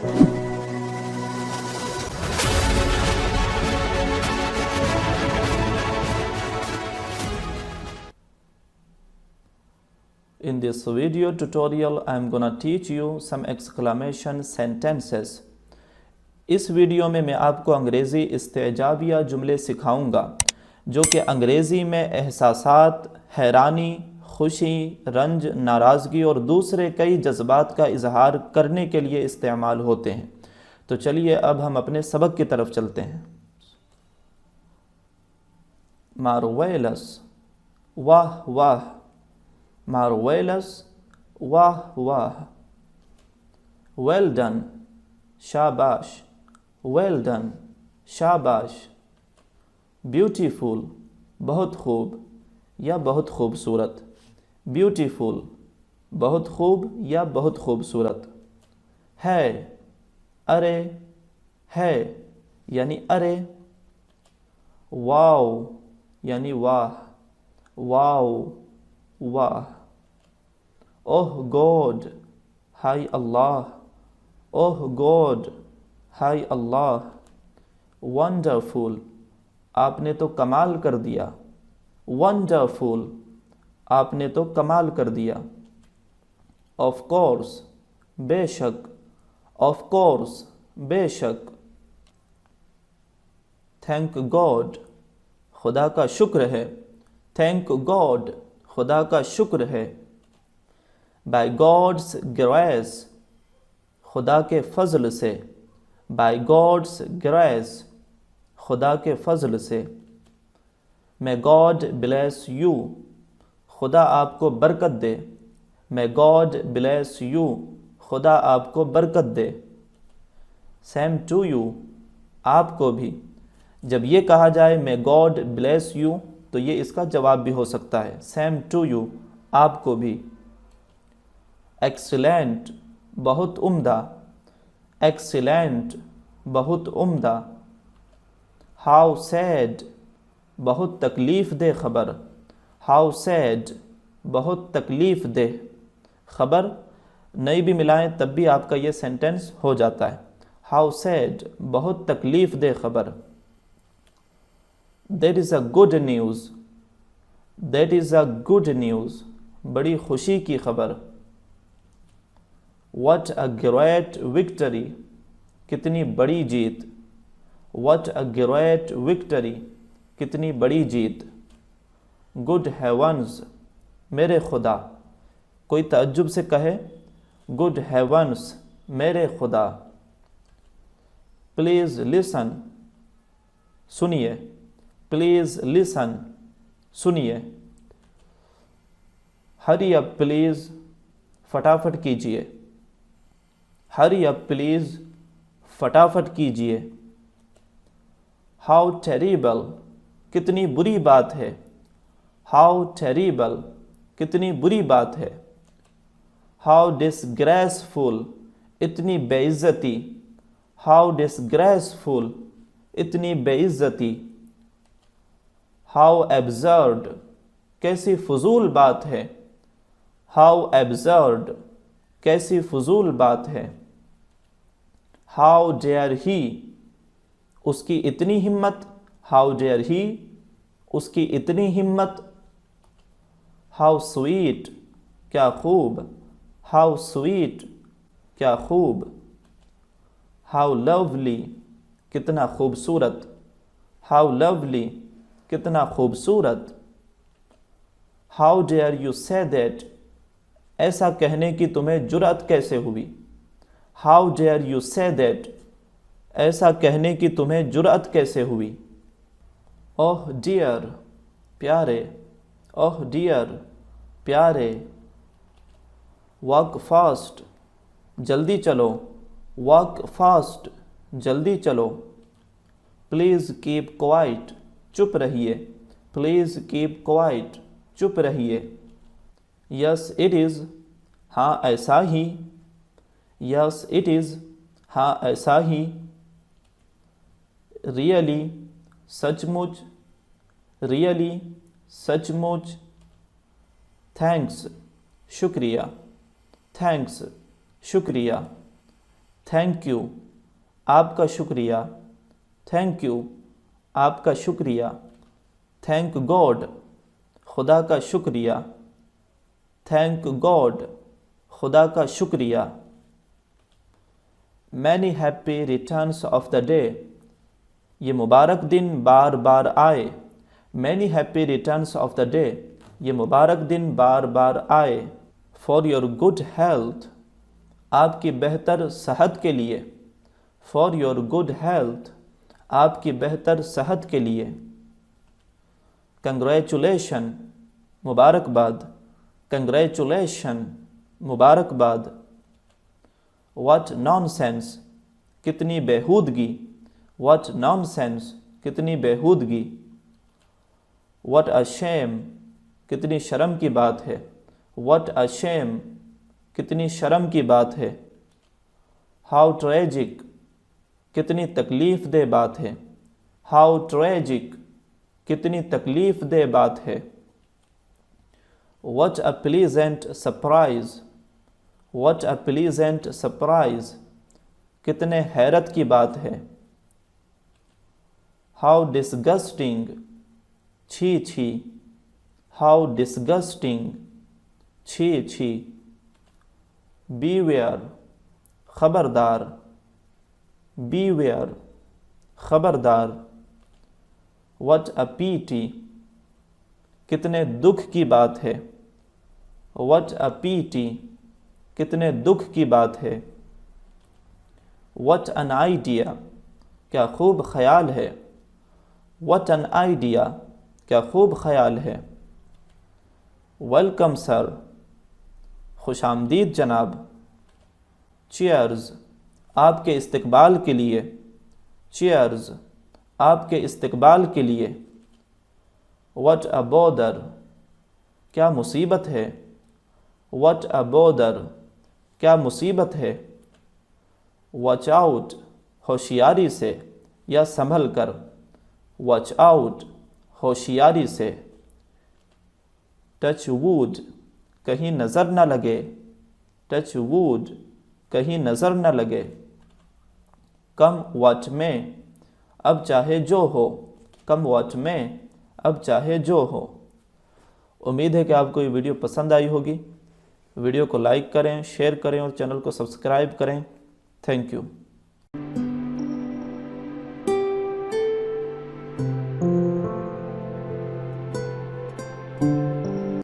In this video tutorial, I am gonna teach you some exclamation sentences. इस video में मैं आपको अंग्रेज़ी इस्तेजाबिया जुमले सिखाऊंगा जो कि अंग्रेज़ी में एहसासात, हैरानी, खुशी, रंज, नाराज़गी और दूसरे कई जज्बात का इजहार करने के लिए इस्तेमाल होते हैं। तो चलिए अब हम अपने सबक की तरफ चलते हैं। Marvellous, वाह वाह। Marvellous, वाह वाह। Well done, शाबाश। Well done, शाबाश। Beautiful, बहुत खूब या बहुत खूबसूरत। Beautiful, बहुत खूब या बहुत खूबसूरत। है, अरे, है यानी अरे। वाओ यानी वाह, वाओ, वाह। ओह गॉड, हाय अल्लाह। ओह गॉड, हाय अल्लाह। वंडरफुल, आपने तो कमाल कर दिया। वंडरफुल, आपने तो कमाल कर दिया। ऑफ कोर्स, बेशक। ऑफ कोर्स, बेशक। थैंक गॉड, खुदा का शुक्र है। थैंक गॉड, खुदा का शुक्र है। बाय गॉड्स ग्रेस, खुदा के फजल से। बाय गॉड्स ग्रेस, खुदा के फजल से। मे गॉड ब्लेस यू, खुदा आपको बरकत दे। मे गॉड ब्लेस यू, खुदा आपको बरकत दे। सेम टू यू, आपको भी। जब ये कहा जाए मे गॉड ब्लेस यू तो ये इसका जवाब भी हो सकता है। सेम टू यू, आपको भी। एक्सीलेंट, बहुत उम्दा। एक्सीलेंट, बहुत उम्दा। हाउ सैड, बहुत तकलीफ़ दे खबर। हाउ सैड, बहुत तकलीफ़ दे खबर। नहीं भी मिलाएं तब भी आपका ये सेंटेंस हो जाता है। हाउ सैड, बहुत तकलीफ़ दे खबर। That is a good news, that is a good news, बड़ी खुशी की खबर। What a great victory, कितनी बड़ी जीत। What a great victory, कितनी बड़ी जीत। Good heavens, मेरे खुदा। कोई तअज्जुब से कहे Good heavens, मेरे खुदा। Please listen, सुनिए। प्लीज़ लिसन, सुनिए। हरी अप प्लीज़, फटाफट कीजिए। हरी अप प्लीज़, फटाफट कीजिए। हाउ टेरिबल, कितनी बुरी बात है। हाउ टेरिबल, कितनी बुरी बात है। हाउ डिसग्रेसफुल, इतनी बेइज्जती। हाउ डिसग्रेसफुल, इतनी बेइज्जती। हाउ एब्सर्ड, कैसी फजूल बात है। हाउ एब्सर्ड, कैसी फजूल बात है। हाउ डेयर ही, उसकी इतनी हिम्मत। हाउ डेयर ही, उसकी इतनी हिम्मत। हाउ स्वीट, क्या खूब। हाउ स्वीट, क्या खूब। हाउ लवली, कितना खूबसूरत। हाउ लवली, कितना खूबसूरत। How dare you say that, ऐसा कहने की तुम्हें जुर्अत कैसे हुई। How dare you say that, ऐसा कहने की तुम्हें जुर्अत कैसे हुई। ओह डियर, प्यारे। ओह डियर, प्यारे। वॉक फास्ट, जल्दी चलो। वॉक फास्ट, जल्दी चलो। प्लीज़ कीप क्वाइट, चुप रहिए। प्लीज़ कीप क्वाइट, चुप रहिए। यस इट इज़, हाँ ऐसा ही। यस इट इज़, हाँ ऐसा ही। रियली, सचमुच। रियली, सचमुच। थैंक्स, शुक्रिया। थैंक्स, शुक्रिया। تھینک یو آپ کا شکریہ، تھینک یو آپ کا شکریہ، تھینک گاڈ خدا کا شکریہ، تھینک گاڈ خدا کا شکریہ۔ Many happy returns of the day, یہ مبارک دن بار بار آئے، many happy returns of the day, یہ مبارک دن بار بار آئے۔ فار یور گڈ ہیلتھ، آپ کی بہتر صحت کے لیے، فار یور گڈ ہیلتھ، آپ کی بہتر صحت کے لیے۔ کنگریچولیشن مبارکباد، کنگریچولیشن مبارکباد۔ واٹ نان سینس کتنی بیہودگی، واٹ نان سینس کتنی بیہودگی۔ واٹ اے شیم کتنی شرم کی بات ہے، واٹ اے شیم کتنی شرم کی بات ہے۔ ہاؤ ٹریجک کتنی تکلیف دہ بات ہے، ہاؤ ٹریجک کتنی تکلیف دہ بات ہے۔ What a pleasant surprise, what a pleasant surprise کتنے حیرت کی بات ہے۔ ہاؤ ڈسگسٹنگ چھی چھی، ہاؤ ڈسگسٹنگ چھی چھی۔ بیویئر خبردار، بیویئر خبردار۔ واٹ اے پیٹی کتنے دکھ کی بات ہے، واٹ اے پیٹی کتنے دکھ کی بات ہے۔ واٹ این آئیڈیا کیا خوب خیال ہے، واٹ این آئیڈیا کیا خوب خیال ہے۔ ویلکم سر خوش آمدید جناب۔ چیئرز آپ کے استقبال کے لیے، چیئرز آپ کے استقبال کے لیے۔ واٹ اے بودر کیا مصیبت ہے، واٹ اے بودر کیا مصیبت ہے۔ واچ آؤٹ ہوشیاری سے یا سنبھل کر، واچ آؤٹ ہوشیاری سے۔ ٹچ ووڈ کہیں نظر نہ لگے، ٹچ ووڈ کہیں نظر نہ لگے۔ کم واٹ میں اب چاہے جو ہو، کم واٹ میں اب چاہے جو ہو۔ امید ہے کہ آپ کو یہ ویڈیو پسند آئی ہوگی۔ ویڈیو کو لائک کریں، شیئر کریں اور چینل کو سبسکرائب کریں۔ Thank you.